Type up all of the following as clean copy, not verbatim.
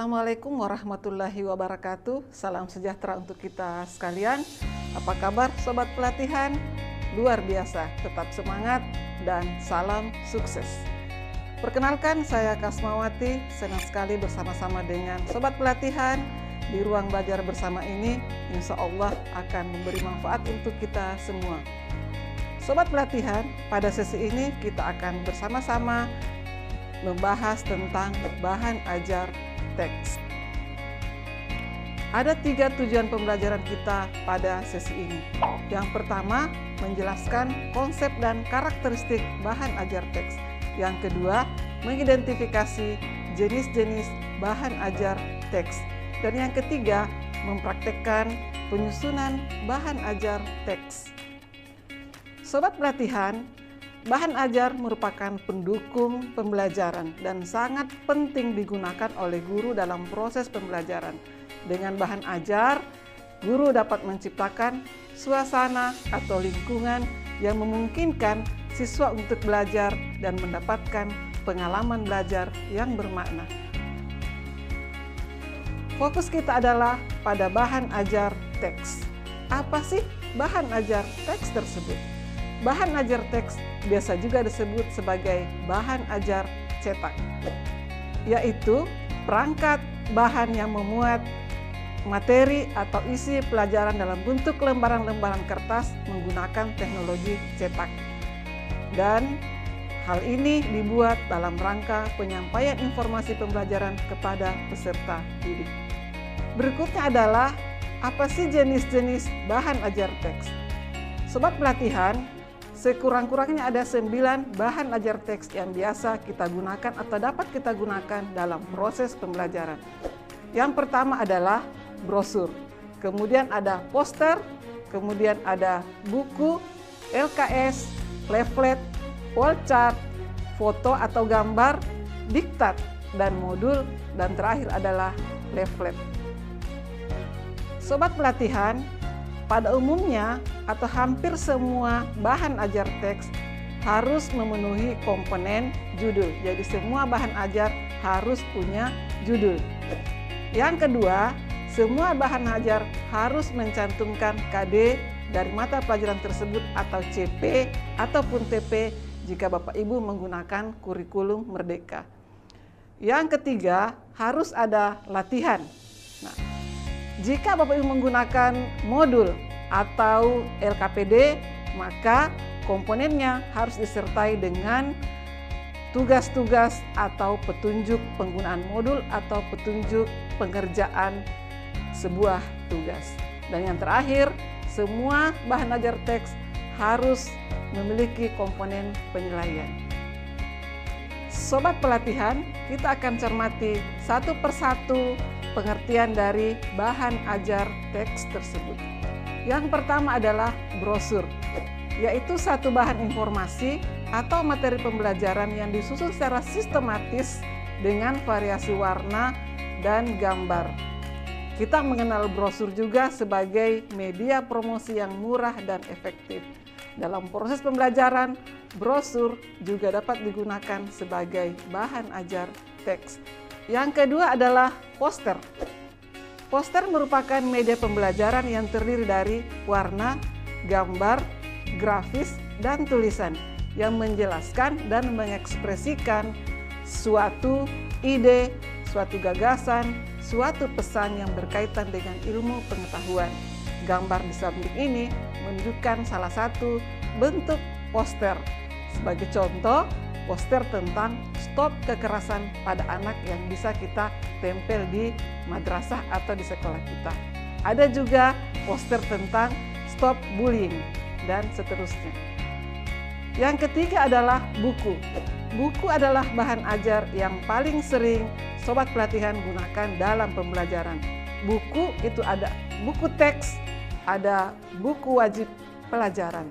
Assalamualaikum warahmatullahi wabarakatuh. Salam sejahtera untuk kita sekalian. Apa kabar sobat pelatihan? Luar biasa, tetap semangat dan salam sukses. Perkenalkan, saya Kasmawati. Senang sekali bersama-sama dengan sobat pelatihan di ruang belajar bersama ini. Insya Allah akan memberi manfaat untuk kita semua. Sobat pelatihan, pada sesi ini kita akan bersama-sama membahas tentang bahan ajar teks. Ada 3 tujuan pembelajaran kita pada sesi ini. Yang pertama, menjelaskan konsep dan karakteristik bahan ajar teks. Yang kedua, mengidentifikasi jenis-jenis bahan ajar teks. Dan yang ketiga, mempraktekkan penyusunan bahan ajar teks. Sobat pelatihan, bahan ajar merupakan pendukung pembelajaran dan sangat penting digunakan oleh guru dalam proses pembelajaran. Dengan bahan ajar, guru dapat menciptakan suasana atau lingkungan yang memungkinkan siswa untuk belajar dan mendapatkan pengalaman belajar yang bermakna. Fokus kita adalah pada bahan ajar teks. Apa sih bahan ajar teks tersebut? Bahan ajar teks biasa juga disebut sebagai bahan ajar cetak, yaitu perangkat bahan yang memuat materi atau isi pelajaran dalam bentuk lembaran-lembaran kertas menggunakan teknologi cetak. Dan hal ini dibuat dalam rangka penyampaian informasi pembelajaran kepada peserta didik. Berikutnya adalah apa sih jenis-jenis bahan ajar teks? Sobat pelatihan, sekurang-kurangnya ada 9 bahan ajar teks yang biasa kita gunakan atau dapat kita gunakan dalam proses pembelajaran. Yang pertama adalah brosur, kemudian ada poster, kemudian ada buku, LKS, leaflet, wall chart, foto atau gambar, diktat, dan modul, dan terakhir adalah leaflet. Sobat pelatihan, pada umumnya atau hampir semua bahan ajar teks harus memenuhi komponen judul. Jadi semua bahan ajar harus punya judul. Yang kedua, semua bahan ajar harus mencantumkan KD dari mata pelajaran tersebut atau CP ataupun TP jika Bapak Ibu menggunakan kurikulum Merdeka. Yang ketiga, harus ada latihan. Nah, jika Bapak Ibu menggunakan modul atau LKPD, maka komponennya harus disertai dengan tugas-tugas atau petunjuk penggunaan modul atau petunjuk pengerjaan sebuah tugas. Dan yang terakhir, semua bahan ajar teks harus memiliki komponen penilaian. Sobat pelatihan, kita akan cermati satu persatu pengertian dari bahan ajar teks tersebut. Yang pertama adalah brosur, yaitu satu bahan informasi atau materi pembelajaran yang disusun secara sistematis dengan variasi warna dan gambar. Kita mengenal brosur juga sebagai media promosi yang murah dan efektif. Dalam proses pembelajaran, brosur juga dapat digunakan sebagai bahan ajar teks. Yang kedua adalah poster. Poster merupakan media pembelajaran yang terdiri dari warna, gambar, grafis, dan tulisan yang menjelaskan dan mengekspresikan suatu ide, suatu gagasan, suatu pesan yang berkaitan dengan ilmu pengetahuan. Gambar di samping ini menunjukkan salah satu bentuk poster. Sebagai contoh, poster tentang stop kekerasan pada anak yang bisa kita tempel di madrasah atau di sekolah kita. Ada juga poster tentang stop bullying dan seterusnya. Yang ketiga adalah buku. Buku adalah bahan ajar yang paling sering sobat pelatihan gunakan dalam pembelajaran. Buku itu ada buku teks, ada buku wajib pelajaran.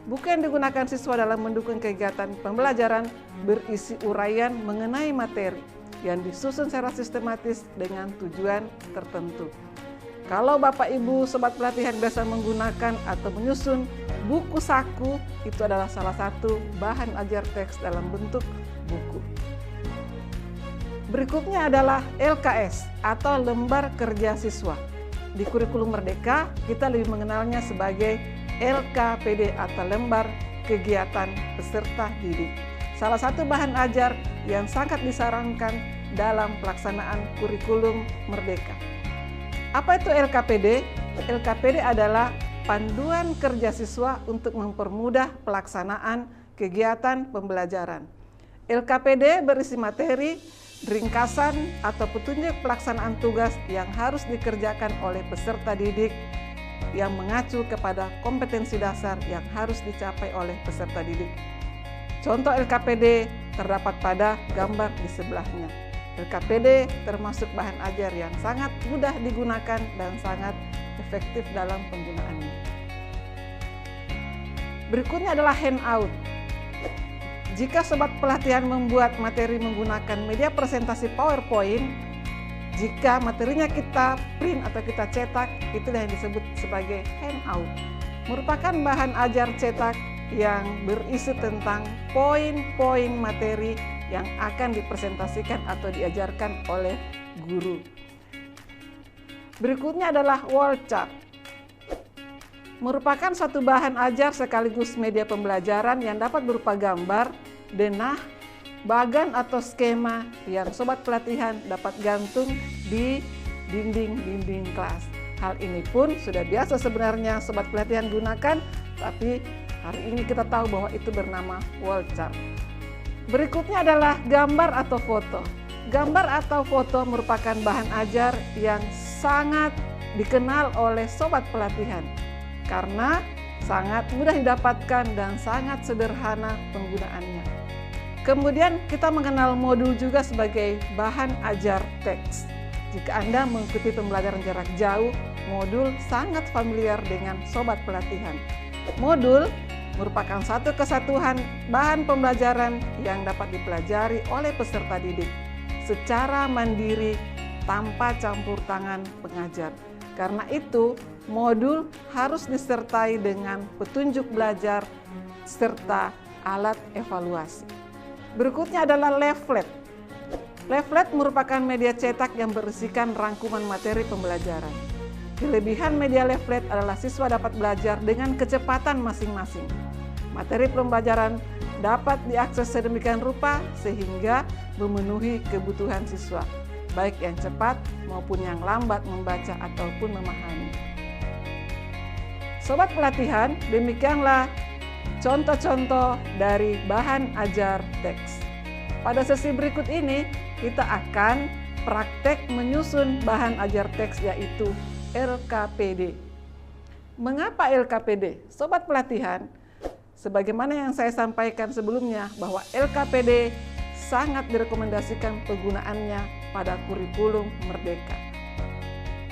Buku yang digunakan siswa dalam mendukung kegiatan pembelajaran berisi uraian mengenai materi yang disusun secara sistematis dengan tujuan tertentu. Kalau Bapak Ibu sobat pelatihan biasa menggunakan atau menyusun buku saku, itu adalah salah satu bahan ajar teks dalam bentuk buku. Berikutnya adalah LKS atau Lembar Kerja Siswa. Di kurikulum Merdeka, kita lebih mengenalnya sebagai LKPD atau Lembar Kegiatan Peserta Didik. Salah satu bahan ajar yang sangat disarankan dalam pelaksanaan kurikulum Merdeka. Apa itu LKPD? LKPD adalah panduan kerja siswa untuk mempermudah pelaksanaan kegiatan pembelajaran. LKPD berisi materi, ringkasan atau petunjuk pelaksanaan tugas yang harus dikerjakan oleh peserta didik yang mengacu kepada kompetensi dasar yang harus dicapai oleh peserta didik. Contoh LKPD terdapat pada gambar di sebelahnya. LKPD termasuk bahan ajar yang sangat mudah digunakan dan sangat efektif dalam penggunaannya. Berikutnya adalah handout. Jika sobat pelatihan membuat materi menggunakan media presentasi PowerPoint, jika materinya kita print atau kita cetak, itulah yang disebut sebagai handout. Merupakan bahan ajar cetak yang berisi tentang poin-poin materi yang akan dipresentasikan atau diajarkan oleh guru. Berikutnya adalah wall chart. Merupakan suatu bahan ajar sekaligus media pembelajaran yang dapat berupa gambar, denah, bagan atau skema yang sobat pelatihan dapat gantung di dinding-dinding kelas. Hal ini pun sudah biasa sebenarnya sobat pelatihan gunakan, tapi hari ini kita tahu bahwa itu bernama wall chart. Berikutnya adalah gambar atau foto. Gambar atau foto merupakan bahan ajar yang sangat dikenal oleh sobat pelatihan karena sangat mudah didapatkan dan sangat sederhana penggunaannya. Kemudian kita mengenal modul juga sebagai bahan ajar teks. Jika Anda mengikuti pembelajaran jarak jauh, modul sangat familiar dengan sobat pelatihan. Modul merupakan satu kesatuan bahan pembelajaran yang dapat dipelajari oleh peserta didik secara mandiri tanpa campur tangan pengajar. Karena itu, modul harus disertai dengan petunjuk belajar serta alat evaluasi. Berikutnya adalah leaflet. Leaflet merupakan media cetak yang berisikan rangkuman materi pembelajaran. Kelebihan media leaflet adalah siswa dapat belajar dengan kecepatan masing-masing. Materi pembelajaran dapat diakses sedemikian rupa sehingga memenuhi kebutuhan siswa, baik yang cepat maupun yang lambat membaca ataupun memahami. Sobat pelatihan, demikianlah contoh-contoh dari bahan ajar teks. Pada sesi berikut ini, kita akan praktek menyusun bahan ajar teks yaitu LKPD. Mengapa LKPD? Sobat pelatihan, sebagaimana yang saya sampaikan sebelumnya bahwa LKPD sangat direkomendasikan penggunaannya pada kurikulum Merdeka.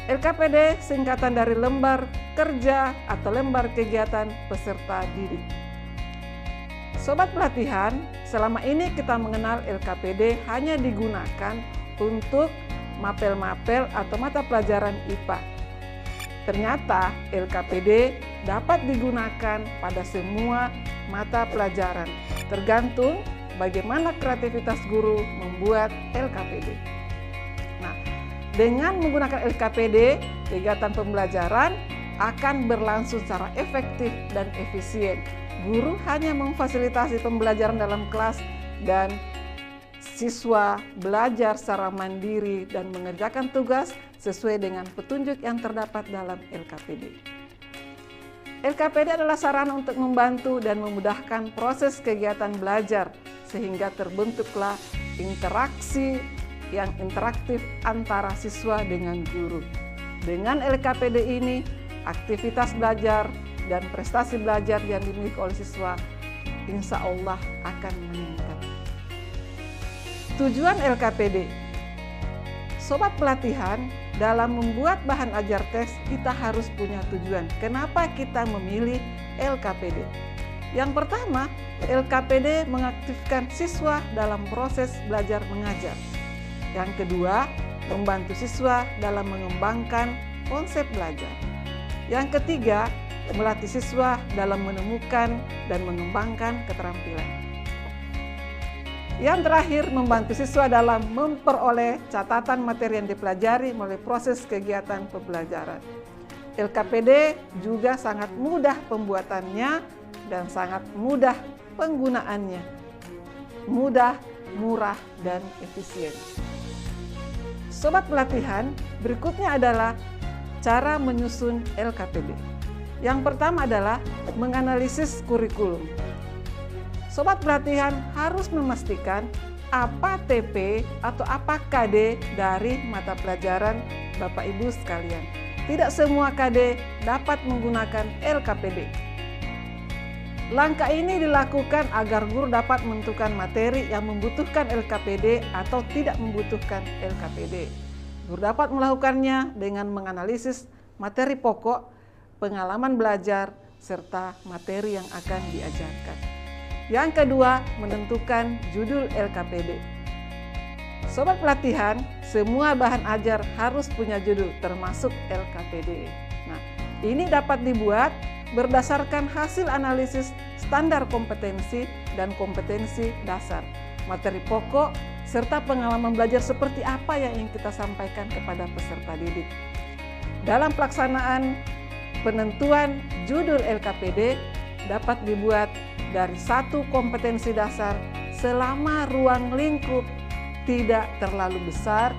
LKPD singkatan dari lembar kerja atau lembar kegiatan peserta didik. Sobat pelatihan, selama ini kita mengenal LKPD hanya digunakan untuk mapel-mapel atau mata pelajaran IPA. Ternyata LKPD dapat digunakan pada semua mata pelajaran, tergantung bagaimana kreativitas guru membuat LKPD. Nah, dengan menggunakan LKPD, kegiatan pembelajaran akan berlangsung secara efektif dan efisien. Guru hanya memfasilitasi pembelajaran dalam kelas dan siswa belajar secara mandiri dan mengerjakan tugas sesuai dengan petunjuk yang terdapat dalam LKPD. LKPD adalah sarana untuk membantu dan memudahkan proses kegiatan belajar sehingga terbentuklah interaksi yang interaktif antara siswa dengan guru. Dengan LKPD ini, aktivitas belajar dan prestasi belajar yang dimiliki oleh siswa insya Allah akan meningkat. Tujuan LKPD. Sobat pelatihan, dalam membuat bahan ajar teks kita harus punya tujuan. Kenapa kita memilih LKPD? Yang pertama, LKPD mengaktifkan siswa dalam proses belajar mengajar. Yang kedua, membantu siswa dalam mengembangkan konsep belajar. Yang ketiga, melatih siswa dalam menemukan dan mengembangkan keterampilan. Yang terakhir, membantu siswa dalam memperoleh catatan materi yang dipelajari melalui proses kegiatan pembelajaran. LKPD juga sangat mudah pembuatannya dan sangat mudah penggunaannya. Mudah, murah, dan efisien. Sobat pelatihan, berikutnya adalah cara menyusun LKPD. Yang pertama adalah menganalisis kurikulum. Sobat pelatihan harus memastikan apa TP atau apa KD dari mata pelajaran Bapak Ibu sekalian. Tidak semua KD dapat menggunakan LKPD. Langkah ini dilakukan agar guru dapat menentukan materi yang membutuhkan LKPD atau tidak membutuhkan LKPD. Guru dapat melakukannya dengan menganalisis materi pokok, pengalaman belajar, serta materi yang akan diajarkan. Yang kedua, menentukan judul LKPD. Sobat pelatihan, semua bahan ajar harus punya judul, termasuk LKPD. Nah, ini dapat dibuat berdasarkan hasil analisis standar kompetensi dan kompetensi dasar, materi pokok, serta pengalaman belajar seperti apa yang ingin kita sampaikan kepada peserta didik. Dalam pelaksanaan penentuan judul LKPD dapat dibuat dari satu kompetensi dasar selama ruang lingkup tidak terlalu besar,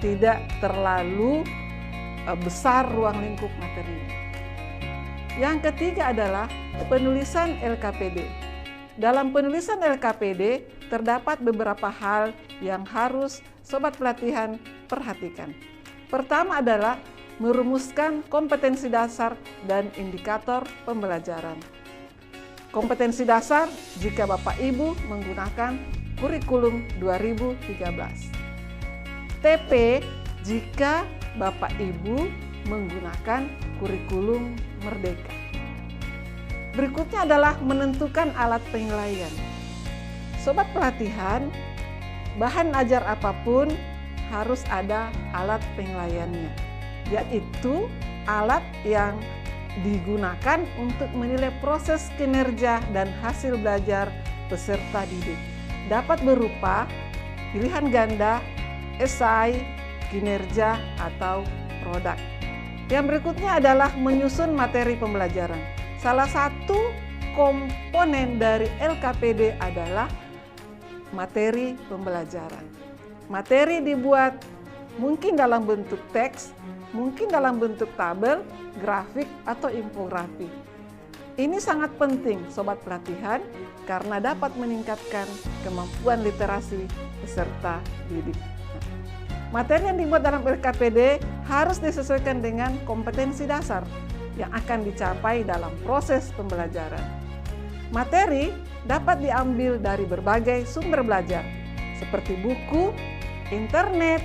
tidak terlalu besar ruang lingkup materi. Yang ketiga adalah penulisan LKPD. Dalam penulisan LKPD terdapat beberapa hal yang harus sobat pelatihan perhatikan. Pertama adalah merumuskan kompetensi dasar dan indikator pembelajaran. Kompetensi dasar jika Bapak Ibu menggunakan kurikulum 2013. TP jika Bapak Ibu menggunakan kurikulum Merdeka. Berikutnya adalah menentukan alat penilaian. Sobat pelatihan, bahan ajar apapun harus ada alat penilaiannya, yaitu alat yang digunakan untuk menilai proses kinerja dan hasil belajar peserta didik. Dapat berupa pilihan ganda, esai, kinerja, atau produk. Yang berikutnya adalah menyusun materi pembelajaran. Salah satu komponen dari LKPD adalah materi pembelajaran. Materi dibuat mungkin dalam bentuk teks, mungkin dalam bentuk tabel, grafik, atau infografi. Ini sangat penting sobat pelatihan karena dapat meningkatkan kemampuan literasi peserta didik. Materi yang dibuat dalam LKPD harus disesuaikan dengan kompetensi dasar yang akan dicapai dalam proses pembelajaran. Materi dapat diambil dari berbagai sumber belajar seperti buku, internet,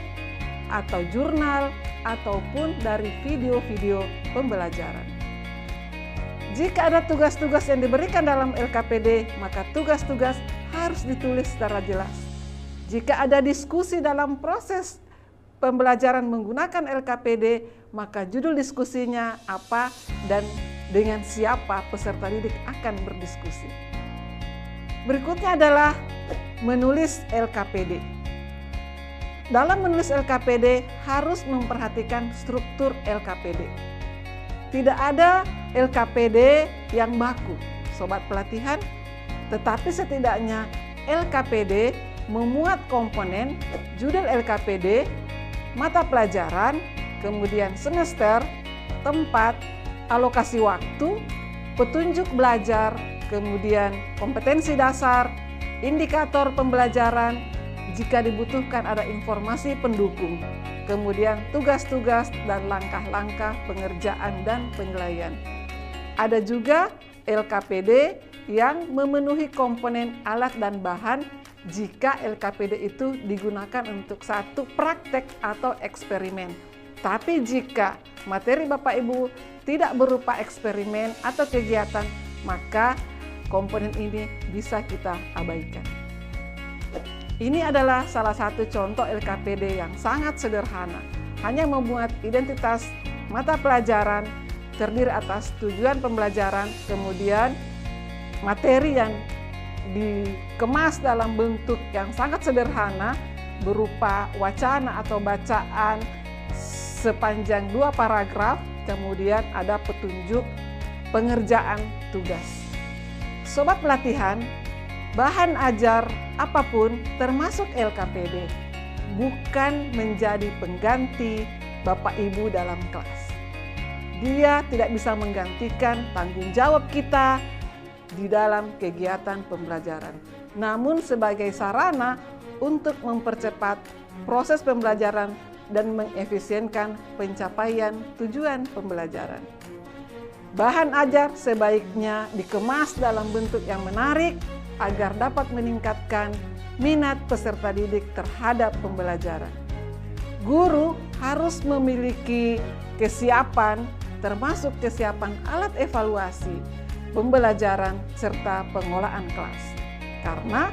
atau jurnal, ataupun dari video-video pembelajaran. Jika ada tugas-tugas yang diberikan dalam LKPD, maka tugas-tugas harus ditulis secara jelas. Jika ada diskusi dalam proses pembelajaran menggunakan LKPD, maka judul diskusinya apa dan dengan siapa peserta didik akan berdiskusi. Berikutnya adalah menulis LKPD. Dalam menulis LKPD harus memperhatikan struktur LKPD. Tidak ada LKPD yang baku, sobat pelatihan, tetapi setidaknya LKPD memuat komponen judul LKPD, mata pelajaran, kemudian semester, tempat, alokasi waktu, petunjuk belajar, kemudian kompetensi dasar, indikator pembelajaran, jika dibutuhkan ada informasi pendukung, kemudian tugas-tugas dan langkah-langkah pengerjaan dan penilaian. Ada juga LKPD yang memenuhi komponen alat dan bahan jika LKPD itu digunakan untuk satu praktek atau eksperimen. Tapi jika materi Bapak Ibu tidak berupa eksperimen atau kegiatan, maka komponen ini bisa kita abaikan. Ini adalah salah satu contoh LKPD yang sangat sederhana, hanya memuat identitas mata pelajaran, terdiri atas tujuan pembelajaran, kemudian materi yang dikemas dalam bentuk yang sangat sederhana berupa wacana atau bacaan sepanjang 2 paragraf, kemudian ada petunjuk pengerjaan tugas. Sobat pelatihan, bahan ajar apapun termasuk LKPD bukan menjadi pengganti Bapak Ibu dalam kelas. Dia tidak bisa menggantikan tanggung jawab kita di dalam kegiatan pembelajaran, namun sebagai sarana untuk mempercepat proses pembelajaran dan mengefisienkan pencapaian tujuan pembelajaran. Bahan ajar sebaiknya dikemas dalam bentuk yang menarik agar dapat meningkatkan minat peserta didik terhadap pembelajaran. Guru harus memiliki kesiapan, termasuk kesiapan alat evaluasi, pembelajaran, serta pengolahan kelas. Karena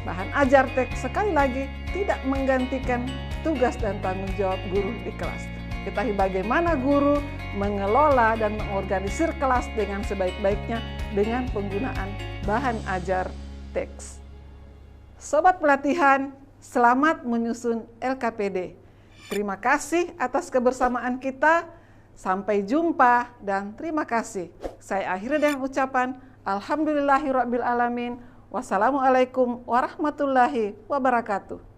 bahan ajar teks sekali lagi tidak menggantikan tugas dan tanggung jawab guru di kelas. Ketahui bagaimana guru mengelola dan mengorganisir kelas dengan sebaik-baiknya dengan penggunaan bahan ajar teks. Sobat pelatihan, selamat menyusun LKPD. Terima kasih atas kebersamaan kita. Sampai jumpa dan terima kasih. Saya akhiri dengan ucapan Alhamdulillahirrabbilalamin. Wassalamualaikum warahmatullahi wabarakatuh.